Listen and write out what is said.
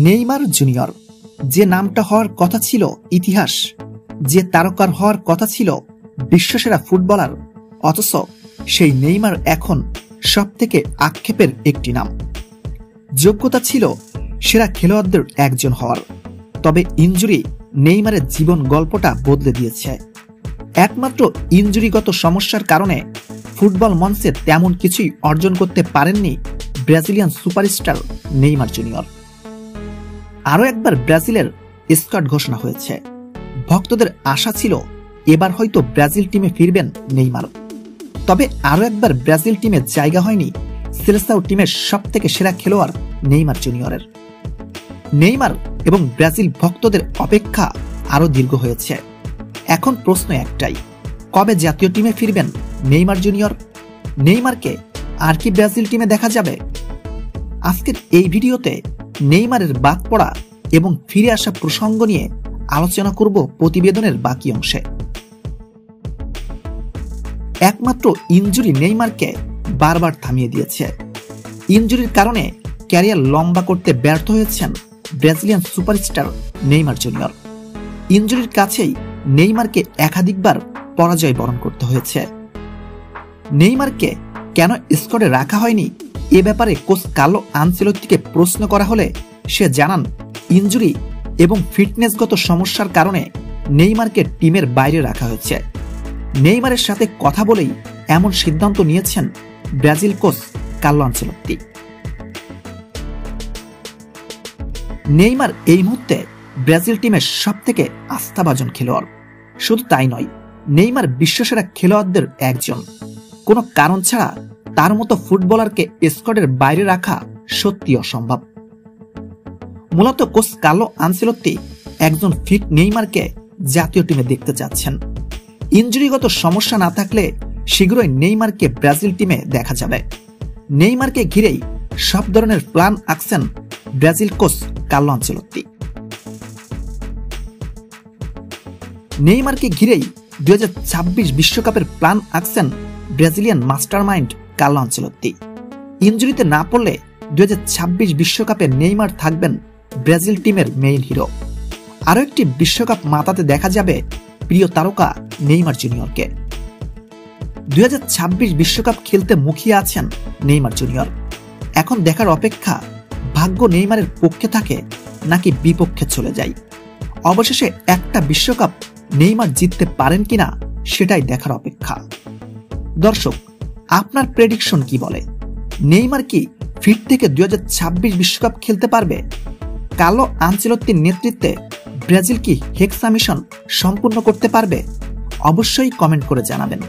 Neymar junior, যে নামটা হওয়ার কথা ছিল ইতিহাস, যে তারকার হওয়ার কথা ছিল বিশ্বসেরা ফুটবলার, অথচ সেই নেইমার এখন সবথেকে আক্ষেপের একটি নাম। যোগ্যতা ছিল সেরা খেলোয়াড়দের একজন হওয়ার, তবে ইনজুরি নেইমারের জীবন গল্পটা বদলে দিয়েছে। একমাত্র ইনজুরিগত সমস্যার কারণে ফুটবল মঞ্চে তেমন কিছুই অর্জন করতে পারেননি ব্রাজিলিয়ান সুপারস্টার নেইমার জুনিয়র। আরও একবার ব্রাজিলের স্কোয়াড ঘোষণা হয়েছে। ভক্তদের আশা ছিল এবার হয়তো ব্রাজিল টিমে ফিরবেন নেইমার। তবে আরও একবার ব্রাজিল টিমে জায়গা হয়নি সেলেসাও টিমের সবথেকে সেরা খেলোয়াড় নেইমার জুনিয়রের। নেইমার এবং ব্রাজিল ভক্তদের অপেক্ষা আরও দীর্ঘ হয়েছে। এখন প্রশ্ন একটাই, কবে জাতীয় টিমে ফিরবেন নেইমার জুনিয়র? নেইমারকে আর কি ব্রাজিল টিমে দেখা যাবে? আজকের এই ভিডিওতে নেইমারের বাদ পড়া এবং ফিরে আসা প্রসঙ্গ নিয়ে আলোচনা করব প্রতিবেদনের বাকি অংশে। একমাত্র ইনজুরি নেইমারকে বারবার থামিয়ে দিয়েছে। ইনজুরির কারণে ক্যারিয়ার লম্বা করতে ব্যর্থ হয়েছেন ব্রাজিলিয়ান সুপারস্টার নেইমার জুনিয়র। ইনজুরির কাছেই নেইমারকে একাধিকবার পরাজয় বরণ করতে হয়েছে। নেইমারকে কেন স্কোয়াডে রাখা হয়নি এ ব্যাপারে কোচ কার্লো আনচেলত্তিকে প্রশ্ন করা হলে সে জানান, ইনজুরি এবং ফিটনেসগত সমস্যার কারণে নেইমারকে টিমের বাইরে রাখা হয়েছে। নেইমারের সাথে কথা বলেই এমন সিদ্ধান্ত নিয়েছেন Brazil coach Carlo Ancelotti. Neymar এই মুহূর্তে ব্রাজিল টিমের সবথেকে আস্থাভাজন খেলোয়াড়। শুধু তাই নয়, নেইমার বিশ্বসেরা খেলোয়াড়দের একজন। কোনো কারণ ছাড়া তার মতো ফুটবলারকে স্কোয়াডের বাইরে রাখা সত্যি অসম্ভব। মূলত কোচ কার্লো আনচেলত্তি একজন ফিট নেইমারকে জাতীয় টিমে দেখতে চাচ্ছেন। ইনজুরিগত সমস্যা না থাকলে শীঘ্রই নেইমারকে ব্রাজিল টিমে দেখা যাবে। নেইমারকে ঘিরেই সব ধরনের প্ল্যান আঁকছেন ব্রাজিল কোচ কার্লো আনচেলত্তি। নেইমারকে ঘিরেই 2026 বিশ্বকাপের প্ল্যান আঁকছেন ব্রাজিলিয়ান মাস্টারমাইন্ড কার্লো আনচেলত্তি। ইনজুরিতে না পড়লে 2026 বিশ্বকাপে নেইমার থাকবেন ব্রাজিল টিমের মেইন হিরো। আরও একটি বিশ্বকাপ মাতাতে দেখা যাবে প্রিয় তারকা নেইমার জুনিয়রকে। 2026 বিশ্বকাপ খেলতে মুখিয়ে আছেন নেইমার জুনিয়র। এখন দেখার অপেক্ষা ভাগ্য নেইমারের পক্ষে থাকে নাকি বিপক্ষে চলে যায়। অবশেষে একটা বিশ্বকাপ নেইমার জিততে পারেন কিনা সেটাই দেখার অপেক্ষা। দর্শক, আপনার প্রেডিকশন কি বলে? নেইমার কি ফিট থেকে 2026 বিশ্বকাপ খেলতে পারবে? কার্লো আনচেলত্তির নেতৃত্বে ব্রাজিল কি হেক্সা মিশন সম্পূর্ণ করতে পারবে? অবশ্যই কমেন্ট করে জানাবেন।